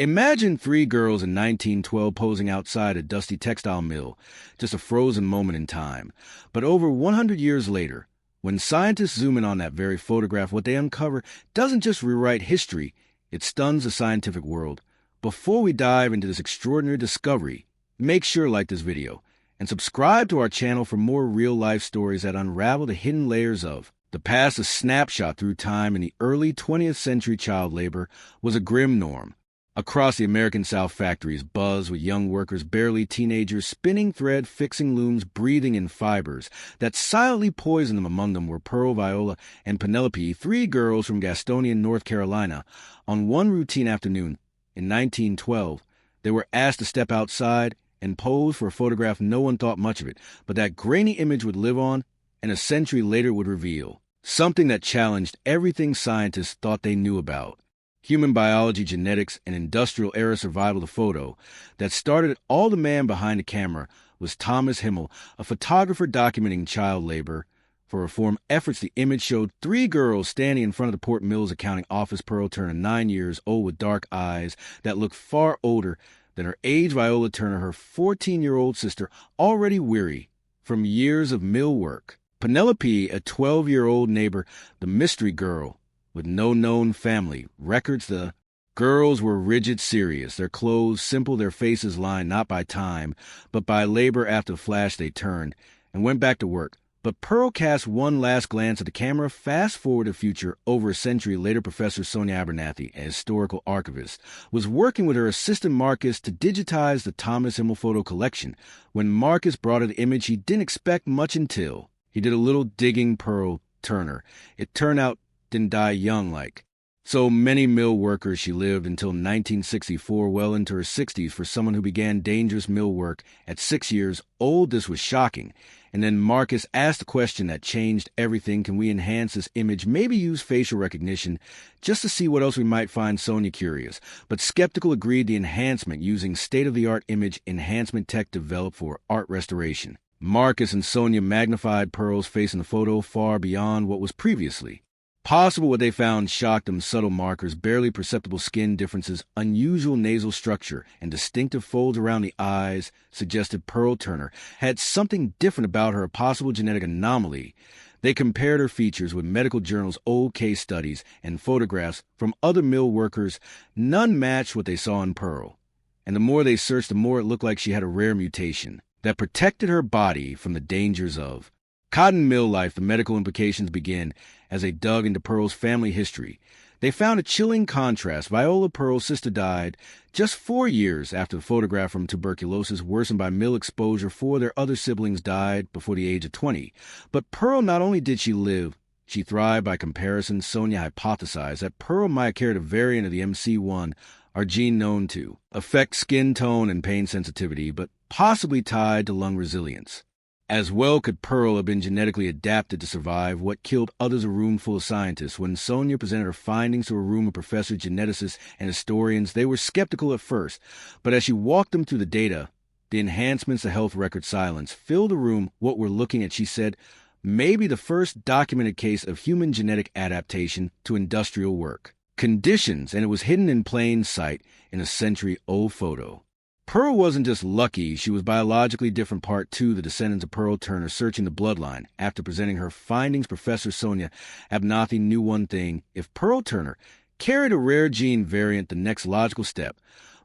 Imagine three girls in 1912 posing outside a dusty textile mill, just a frozen moment in time. But over 100 years later, when scientists zoom in on that very photograph, what they uncover doesn't just rewrite history, it stuns the scientific world. Before we dive into this extraordinary discovery, make sure to like this video and subscribe to our channel for more real-life stories that unravel the hidden layers of the past. A snapshot through time. In the early 20th century, child labor was a grim norm. Across the American South, factories buzzed with young workers, barely teenagers, spinning thread, fixing looms, breathing in fibers that silently poisoned them. Among them were Pearl, Viola, and Penelope, three girls from Gastonia, North Carolina. On one routine afternoon in 1912, they were asked to step outside and pose for a photograph. No one thought much of it, but that grainy image would live on, and a century later would reveal something that challenged everything scientists thought they knew about human biology, genetics, and industrial-era survival. The photo that started all the man behind the camera was Thomas Himmel, a photographer documenting child labor for reform efforts. The image showed three girls standing in front of the Port Mills accounting office. Pearl Turner, 9 years old, with dark eyes that looked far older than her age. Viola Turner, her 14-year-old sister, already weary from years of mill work. Penelope, a 12-year-old neighbor, the mystery girl with no known family records. The girls were rigid, serious, their clothes simple, their faces lined not by time, but by labor. After the flash, they turned and went back to work. But Pearl cast one last glance at the camera. Fast forward to future. Over a century later, Professor Sonia Abernathy, a historical archivist, was working with her assistant Marcus to digitize the Thomas Himmel photo collection. When Marcus brought her the image, he didn't expect much until he did a little digging. Pearl Turner, it turned out, didn't die young like so many mill workers. She lived until 1964, well into her 60s. For someone who began dangerous mill work at 6 years old, this was shocking. And then Marcus asked the question that changed everything: can we enhance this image, maybe use facial recognition, just to see what else we might find? Sonia, curious but skeptical, agreed. The enhancement, using state-of-the-art image enhancement tech developed for art restoration. Marcus and Sonia magnified Pearl's face in the photo far beyond what was previously possible. What they found shocked them: subtle markers, barely perceptible skin differences, unusual nasal structure, and distinctive folds around the eyes suggested Pearl Turner had something different about her, a possible genetic anomaly. They compared her features with medical journals, old case studies, and photographs from other mill workers. None matched what they saw in Pearl. And the more they searched, the more it looked like she had a rare mutation that protected her body from the dangers of cotton mill life. The medical implications begin as they dug into Pearl's family history. They found a chilling contrast. Viola, Pearl's sister, died just 4 years after the photograph from tuberculosis, worsened by mill exposure. 4 of their other siblings died before the age of 20. But Pearl, not only did she live, she thrived. By comparison, Sonia hypothesized that Pearl might have carried a variant of the MC1, our gene known to affect skin tone and pain sensitivity, but possibly tied to lung resilience. As well could Pearl have been genetically adapted to survive what killed others. A room full of scientists. When Sonia presented her findings to a room of professors, geneticists, and historians, they were skeptical at first. But as she walked them through the data, the enhancements, the health record, silence filled the room. What we're looking at, she said, maybe the first documented case of human genetic adaptation to industrial work conditions, and it was hidden in plain sight in a century-old photo. Pearl wasn't just lucky, she was biologically different. Part 2, the descendants of Pearl Turner searching the bloodline. After presenting her findings, Professor Sonia Abernathy knew one thing: if Pearl Turner carried a rare gene variant, the next logical step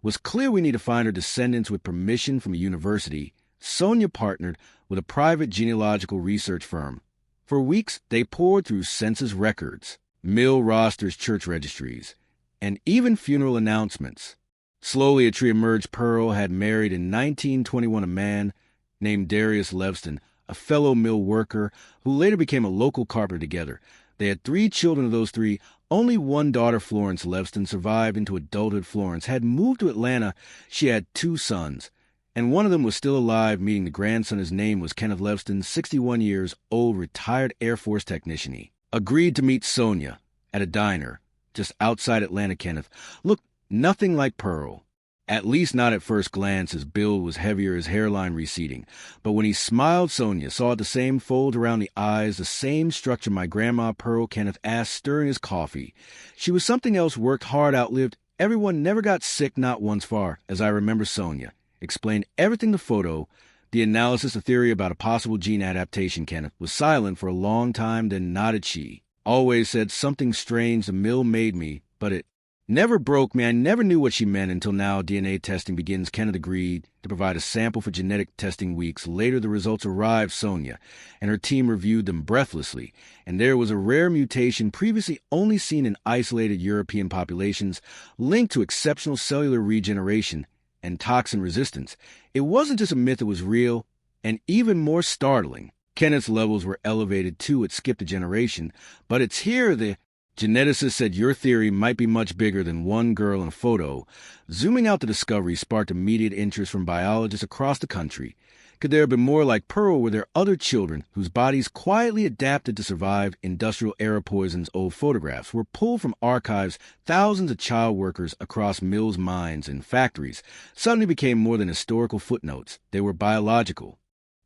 was clear. We need to find her descendants. With permission from a university, Sonia partnered with a private genealogical research firm. For weeks, they pored through census records, mill rosters, church registries, and even funeral announcements. Slowly, a tree emerged. Pearl had married in 1921 a man named Darius Levston, a fellow mill worker who later became a local carpenter. Together, they had 3 children. Of those 3, only one daughter, Florence Levston, survived into adulthood. Florence had moved to Atlanta. She had 2 sons, and one of them was still alive, meeting the grandson. His name was Kenneth Levston, 61 years old, retired Air Force technician. He agreed to meet Sonia at a diner just outside Atlanta. Kenneth looked nothing like Pearl, at least not at first glance. His build was heavier, his hairline receding. But when he smiled, Sonia saw the same fold around the eyes, the same structure. My grandma, Pearl, Kenneth asked, stirring his coffee. She was something else, worked hard, outlived everyone never got sick, not once far, as I remember Sonia. Explained everything the photo. The analysis, a theory about a possible gene adaptation, Kenneth, was silent for a long time, then nodded she. Always said something strange the mill made me, but it never broke me. I never knew what she meant until now. DNA testing begins. Kenneth agreed to provide a sample for genetic testing weeks. Later, the results arrived. Sonia and her team reviewed them breathlessly, and there was a rare mutation previously only seen in isolated European populations linked to exceptional cellular regeneration and toxin resistance. It wasn't just a myth, it was real, and even more startling. Kenneth's levels were elevated too. It skipped a generation, but it's here the geneticist said your theory might be much bigger than one girl in a photo. Zooming out, the discovery sparked immediate interest from biologists across the country. Could there have been more like Pearl? Were there other children whose bodies quietly adapted to survive industrial-era poisons? Old photographs were pulled from archives. Thousands of child workers across mills, mines, and factories suddenly became more than historical footnotes. They were biological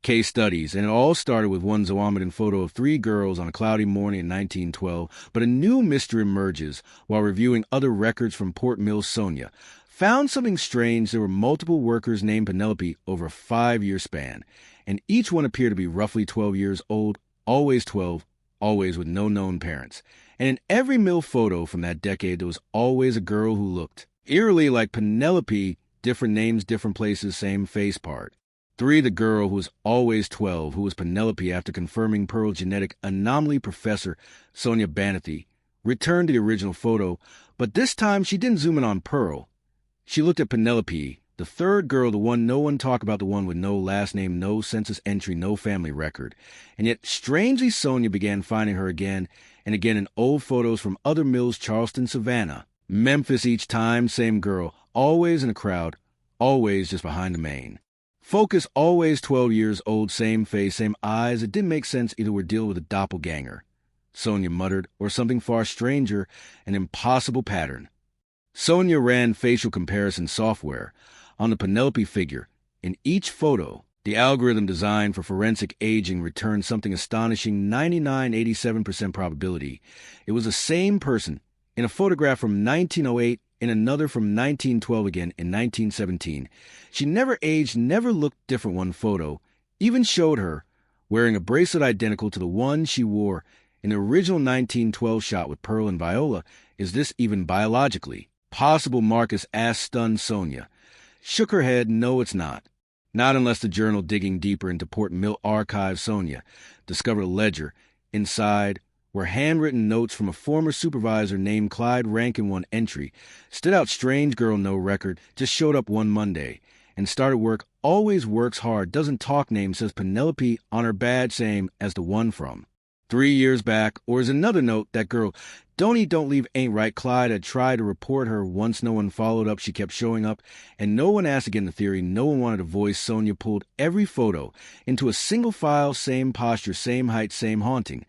case studies, and it all started with one zoometed photo of 3 girls on a cloudy morning in 1912. But a new mystery emerges while reviewing other records from Port Mill. Sonia found something strange. There were multiple workers named Penelope over a 5-year span, and each one appeared to be roughly 12 years old, always 12, always with no known parents. And in every mill photo from that decade, there was always a girl who looked eerily like Penelope, different names, different places, same face part. 3, the girl who was always 12, who was Penelope. After confirming Pearl's genetic anomaly, Professor Sonia Abernathy returned to the original photo, but this time she didn't zoom in on Pearl. She looked at Penelope, the 3rd girl, the one no one talked about, the one with no last name, no census entry, no family record. And yet, strangely, Sonia began finding her again and again in old photos from other mills, Charleston, Savannah, Memphis. Each time, same girl, always in a crowd, always just behind the main. Focus, always 12 years old, same face, same eyes. It didn't make sense. Either we're dealing with a doppelganger, Sonia muttered, or something far stranger, an impossible pattern. Sonia ran facial comparison software on the Penelope figure. In each photo, the algorithm designed for forensic aging returned something astonishing, 99.87% probability. It was the same person in a photograph from 1908, in another from 1912, again in 1917. She never aged, never looked different. One photo even showed her wearing a bracelet identical to the one she wore in the original 1912 shot with Pearl and Viola. Is this even biologically possible? Marcus asked. Stunned Sonia shook her head. No, it's not. Not unless the journal. Digging deeper into Port Mill archives, Sonia discovered a ledger. Inside were handwritten notes from a former supervisor named Clyde Rankin. One entry stood out. Strange girl, no record, just showed up one Monday and started work. Always works hard, doesn't talk. Name says Penelope on her badge, same as the one from 3 years back. Or is another note, that girl, don't eat, don't leave, ain't right. Clyde had tried to report her once. No one followed up. She kept showing up, and no one asked again. The theory, no one wanted a voice. Sonia pulled every photo into a single file, same posture, same height, same haunting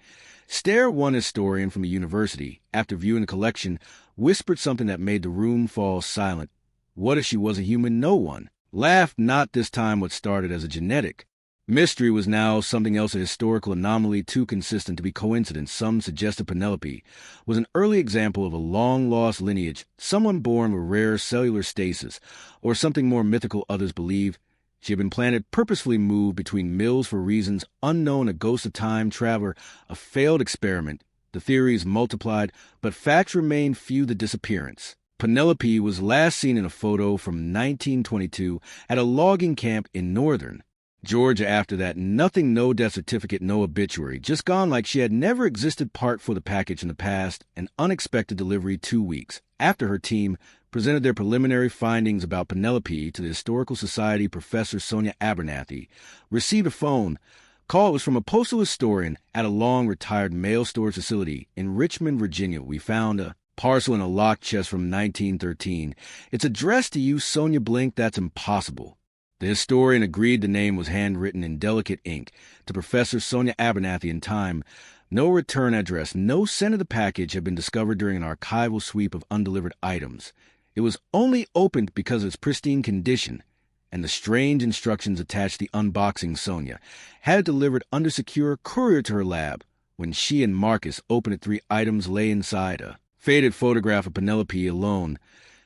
stare. One historian from the university, after viewing the collection, whispered something that made the room fall silent. What if she was a human? No one laughed. Not this time. What started as a genetic mystery was now something else, a historical anomaly too consistent to be coincidence. Some suggested Penelope was an early example of a long-lost lineage, someone born with rare cellular stasis, or something more mythical. Others believe she had been planted, purposefully moved between mills for reasons unknown, a ghost, a time traveler, a failed experiment. The theories multiplied, but facts remained few. The disappearance. Penelope was last seen in a photo from 1922 at a logging camp in northern Georgia. After that, nothing, no death certificate, no obituary, just gone like she had never existed. Part for the package in the past, an unexpected delivery 2 weeks after her team presented their preliminary findings about Penelope to the Historical Society. Professor Sonia Abernathy received a phone call. It was from a postal historian at a long-retired mail storage facility in Richmond, Virginia. We found a parcel in a locked chest from 1913. It's addressed to you. Sonia blinked. That's impossible. The historian agreed. The name was handwritten in delicate ink to Professor Sonia Abernathy. In time, no return address, no sent of the package had been discovered during an archival sweep of undelivered items. It was only opened because of its pristine condition and the strange instructions attached to the unboxing. Sonia had it delivered under secure courier to her lab. When she and Marcus opened it, 3 items lay inside: a faded photograph of Penelope alone,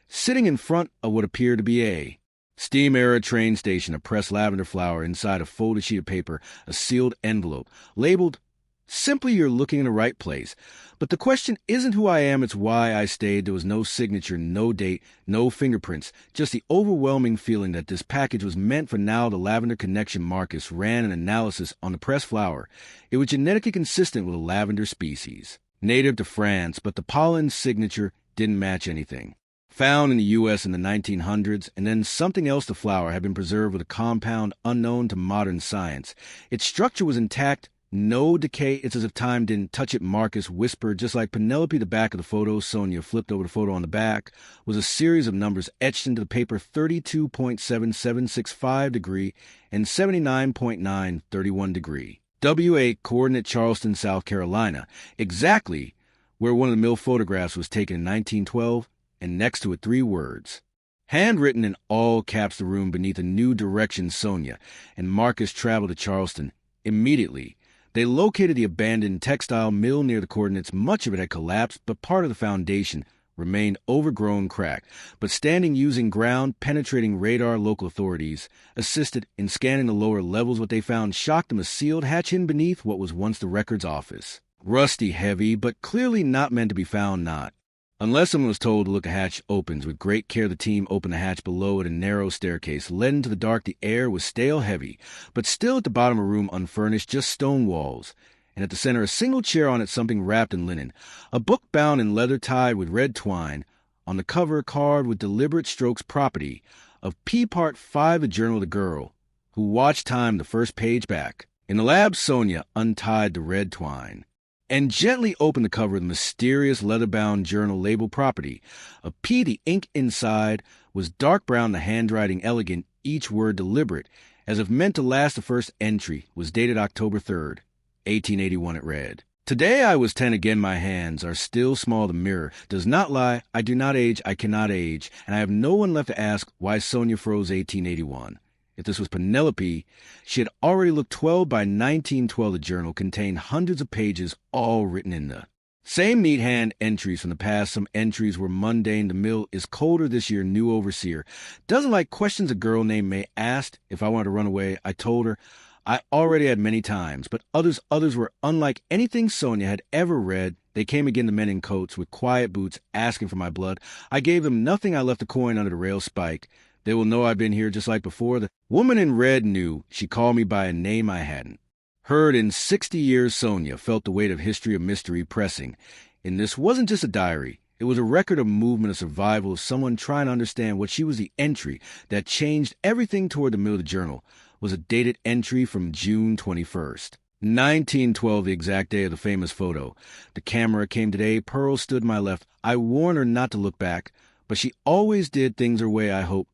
sitting in front of what appeared to be a steam-era train station, a pressed lavender flower inside a folded sheet of paper, a sealed envelope, labeled, "Simply you're looking in the right place." But the question isn't who I am, it's why I stayed. There was no signature, no date, no fingerprints, just the overwhelming feeling that this package was meant for now. The Lavender Connection Marcus ran an analysis on the pressed flower. It was genetically consistent with a lavender species, native to France, but the pollen signature didn't match anything. Found in the U.S. in the 1900s, and then something else, the flower had been preserved with a compound unknown to modern science. Its structure was intact, no decay. It's as if time didn't touch it, Marcus whispered. Just like Penelope, the back of the photo, Sonia flipped over the photo. On the back was a series of numbers etched into the paper: 32.7765 degree and 79.931 degree. W8 coordinate Charleston, South Carolina, exactly where one of the mill photographs was taken in 1912, and next to it 3 words, handwritten in all caps, the room beneath: a new direction, Sonia. And Marcus traveled to Charleston. Immediately, they located the abandoned textile mill near the coordinates. Much of it had collapsed, but part of the foundation remained overgrown, cracked. But standing, using ground-penetrating radar, local authorities assisted in scanning the lower levels. What they found shocked them: a sealed hatch hidden beneath what was once the records office. Rusty, heavy, but clearly not meant to be found, not unless someone was told to look. A hatch opens. With great care, the team opened the hatch. Below it, a narrow staircase led into the dark. The air was stale, heavy, but still at the bottom of a room, unfurnished, just stone walls. And at the center, a single chair, on it something wrapped in linen, a book bound in leather tied with red twine. On the cover, carved with deliberate strokes, property of P. Part 5, the journal of the girl who watched time, the first page back. In the lab, Sonia untied the red twine and gently opened the cover of the mysterious leather-bound journal labeled property of P. The ink inside was dark brown, the handwriting elegant, each word deliberate, as if meant to last. The first entry was dated October 3rd, 1881. It read, "Today I was 10 again. My hands are still small. The mirror does not lie. I do not age. I cannot age. And I have no one left to ask why Sonia froze 1881. If this was Penelope, she had already looked 12 by 1912. The journal contained hundreds of pages, all written in the same neat hand entries from the past. Some entries were mundane. The mill is colder this year. New overseer doesn't like questions. A girl named May asked if I wanted to run away. I told her I already had many times, but others were unlike anything Sonia had ever read. They came again, the men in coats with quiet boots, asking for my blood. I gave them nothing. I left a coin under the rail spike. They will know I've been here just like before. The woman in red knew. She called me by a name I hadn't heard in 60 years. Sonia felt the weight of history, of mystery pressing. And this wasn't just a diary. It was a record of movement, of survival, of someone trying to understand what she was. The entry that changed everything toward the middle of the journal was a dated entry from June 21st, 1912, the exact day of the famous photo. The camera came today. Pearl stood to my left. I warned her not to look back, but she always did things her way. I hope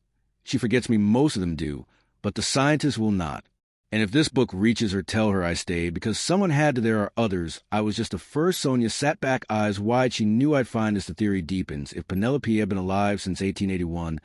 she forgets me. Most of them do, but the scientist will not. And if this book reaches her, tell her I stayed, because someone had to. There are others. I was just the first. Sonia sat back, eyes wide. She knew I'd find this. The theory deepens. If Penelope had been alive since 1881,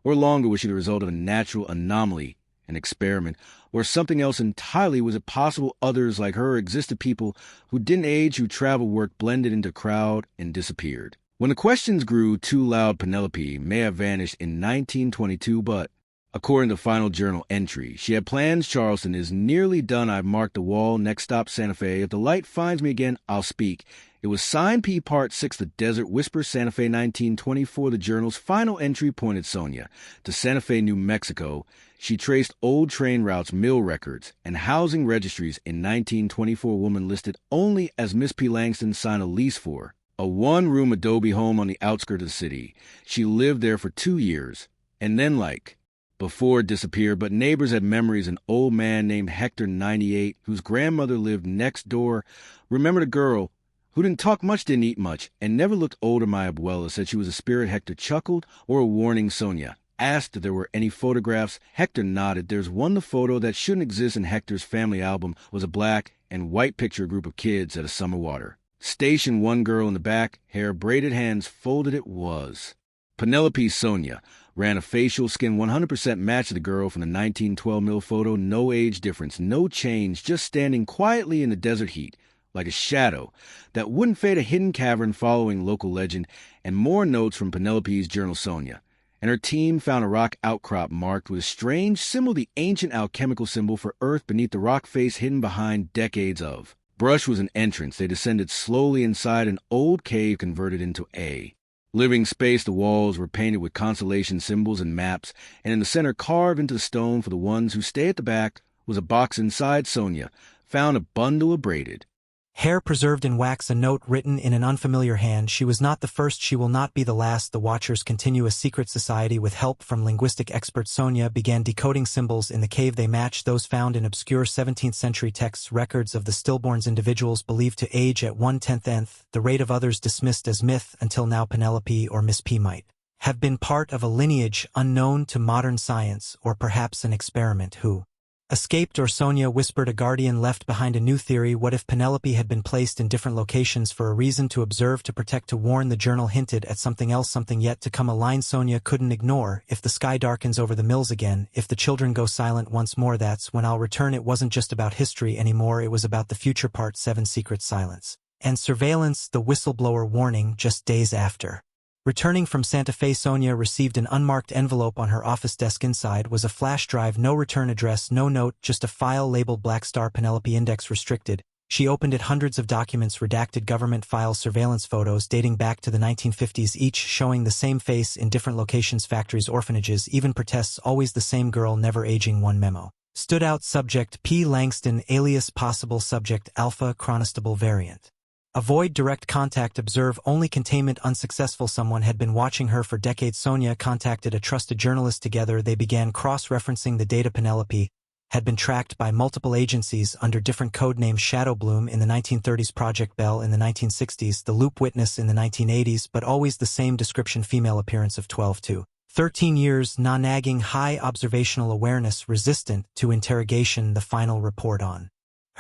or longer, was she the result of a natural anomaly, an experiment, or something else entirely? Was it possible others like her existed, people who didn't age, who traveled, worked, blended into crowd, and disappeared? When the questions grew too loud, Penelope may have vanished in 1922, but according to the final journal entry, she had plans. Charleston is nearly done. I've marked the wall. Next stop, Santa Fe. If the light finds me again, I'll speak. It was signed P. Part 6, the Desert Whisper, Santa Fe, 1924. The journal's final entry pointed Sonia to Santa Fe, New Mexico. She traced old train routes, mill records, and housing registries. In 1924, a woman listed only as Miss P. Langston signed a lease for a one-room adobe home on the outskirts of the city. She lived there for 2 years, and then, like before, disappeared. But neighbors had memories. An old man named Hector, 98, whose grandmother lived next door, remembered a girl who didn't talk much, didn't eat much, and never looked older. My abuela said she was a spirit. Hector chuckled. Or a warning? Sonia asked if there were any photographs. Hector nodded. There's one. The photo that shouldn't exist in Hector's family album was a black and white picture, a group of kids at a summer water station. One girl in the back, hair braided, hands folded. It was Penelope. Sonia ran a facial, skin 100% match to the girl from the 1912 mill photo. No age difference, no change, just standing quietly in the desert heat, like a shadow, that wouldn't fade, a hidden cavern following local legend, and more notes from Penelope's journal Sonia. And her team found a rock outcrop marked with a strange symbol, the ancient alchemical symbol for Earth beneath the rock face hidden behind decades of. Brush was an entrance. They descended slowly inside an old cave converted into a living space. The walls were painted with constellation symbols and maps, and in the center, carved into the stone for the ones who stay at the back, was a box. Inside, Sonia found a bundle of braided hair preserved in wax, a note written in an unfamiliar hand. She was not the first, she will not be the last. The Watchers continue. A secret society with help from linguistic expert Sonia began decoding symbols in the cave. They matched those found in obscure 17th century texts, records of the stillborns, individuals believed to age at 1/10th the rate of others dismissed as myth until now. Penelope, or Miss P, might have been part of a lineage unknown to modern science, or perhaps an experiment who escaped. Or Sonia whispered, a guardian left behind. A new theory. What if Penelope had been placed in different locations for a reason? To observe, to protect, to warn. The journal hinted at something else, something yet to come, a line Sonia couldn't ignore. If the sky darkens over the mills again, if the children go silent once more, that's when I'll return. It wasn't just about history anymore, it was about the future. Part 7, Secret Silence and Surveillance. The whistleblower warning. Just days after returning from Santa Fe, Sonia received an unmarked envelope on her office desk. Inside was a flash drive, no return address, no note, just a file labeled Black Star Penelope Index Restricted. She opened it. Hundreds of documents, redacted government files, surveillance photos dating back to the 1950s, each showing the same face in different locations, factories, orphanages, even protests. Always the same girl, never aging. One memo stood out. Subject P. Langston, alias possible subject Alpha Chronostable variant. Avoid direct contact, observe only containment. Unsuccessful. Someone had been watching her for decades. Sonia contacted a trusted journalist. Together they began cross-referencing the data. Penelope had been tracked by multiple agencies under different code names. Shadow Bloom in the 1930s, Project Bell in the 1960s, The Loop Witness in the 1980s, but always the same description: female, appearance of 12 to 13 years, nagging, high observational awareness, resistant to interrogation. The final report on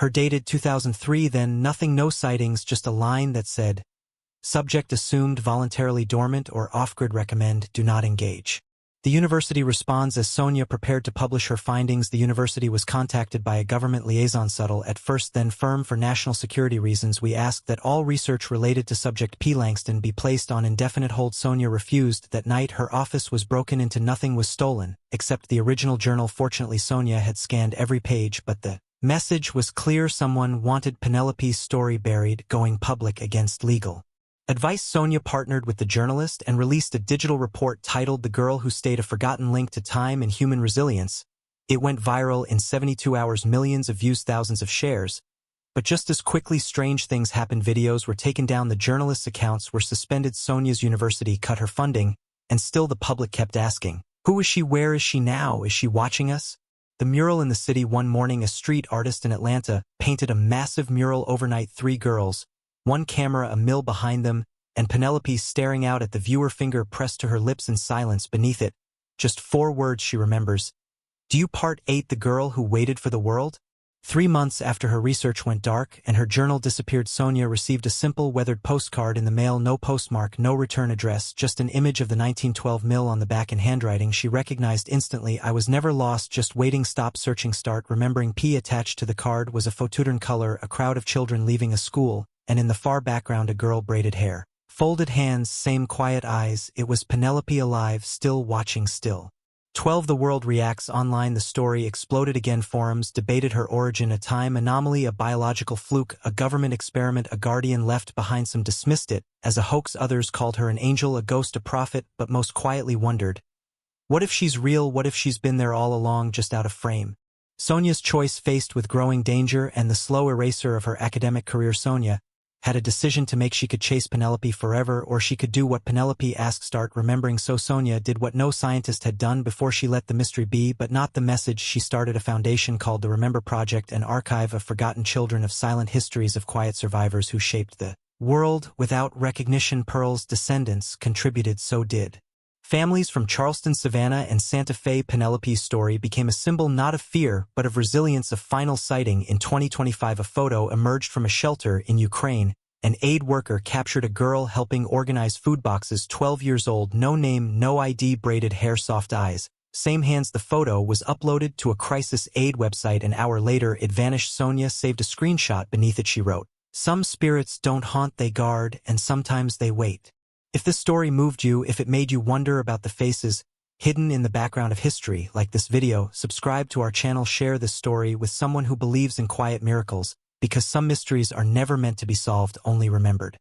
her dated 2003, then nothing, no sightings, just a line that said, subject assumed voluntarily dormant or off-grid, recommend do not engage. The university responds. As Sonia prepared to publish her findings, the university was contacted by a government liaison, subtle at first, then firm. For national security reasons, we asked that all research related to subject P. Langston be placed on indefinite hold. Sonia refused. That night her office was broken into. Nothing was stolen, except the original journal. Fortunately, Sonia had scanned every page, but the message was clear: someone wanted Penelope's story buried, going public against legal advice. Sonia partnered with the journalist and released a digital report titled The Girl Who Stayed, a forgotten link to time and human resilience. It went viral in 72 hours, millions of views, thousands of shares. But just as quickly, strange things happened. Videos were taken down, the journalist's accounts were suspended, Sonia's university cut her funding, and still the public kept asking, who is she? Where is she now? Is she watching us? The mural in the city. One morning, a street artist in Atlanta painted a massive mural overnight. 3 girls, 1 camera, a mill behind them, and Penelope staring out at the viewer, finger pressed to her lips in silence. Beneath it, just 4 words she remembers. Do you? Part 8, The Girl Who Waited for the World. 3 months after her research went dark and her journal disappeared, Sonia received a simple, weathered postcard in the mail. No postmark, no return address, just an image of the 1912 mill on the back in handwriting she recognized instantly. I was never lost, just waiting. Stop searching, start remembering. P. Attached to the card was a phototurn color, a crowd of children leaving a school, and in the far background a girl, braided hair, folded hands, same quiet eyes. It was Penelope, alive, still watching, still. 12. The world reacts online. The story exploded again. Forums debated her origin, a time anomaly, a biological fluke, a government experiment, a guardian left behind. Some dismissed it as a hoax, others called her an angel, a ghost, a prophet, but most quietly wondered, what if she's real? What if she's been there all along, just out of frame? Sonia's choice, faced with growing danger and the slow eraser of her academic career, Sonia had a decision to make. She could chase Penelope forever, or she could do what Penelope asked, start remembering. So Sonia did what no scientist had done before. She let the mystery be, but not the message. She started a foundation called the Remember Project, an archive of forgotten children, of silent histories, of quiet survivors who shaped the world without recognition. Pearl's descendants contributed, so did families from Charleston, Savannah, and Santa Fe. Penelope's story became a symbol not of fear, but of resilience. A final sighting in 2025. A photo emerged from a shelter in Ukraine. An aid worker captured a girl helping organize food boxes, 12 years old, no name, no ID, braided hair, soft eyes, same hands. The photo was uploaded to a crisis aid website. An hour later, it vanished. Sonia saved a screenshot. Beneath it she wrote, Some spirits don't haunt, they guard, and sometimes they wait. If this story moved you, if it made you wonder about the faces hidden in the background of history, like this video, subscribe to our channel, share this story with someone who believes in quiet miracles, because some mysteries are never meant to be solved, only remembered.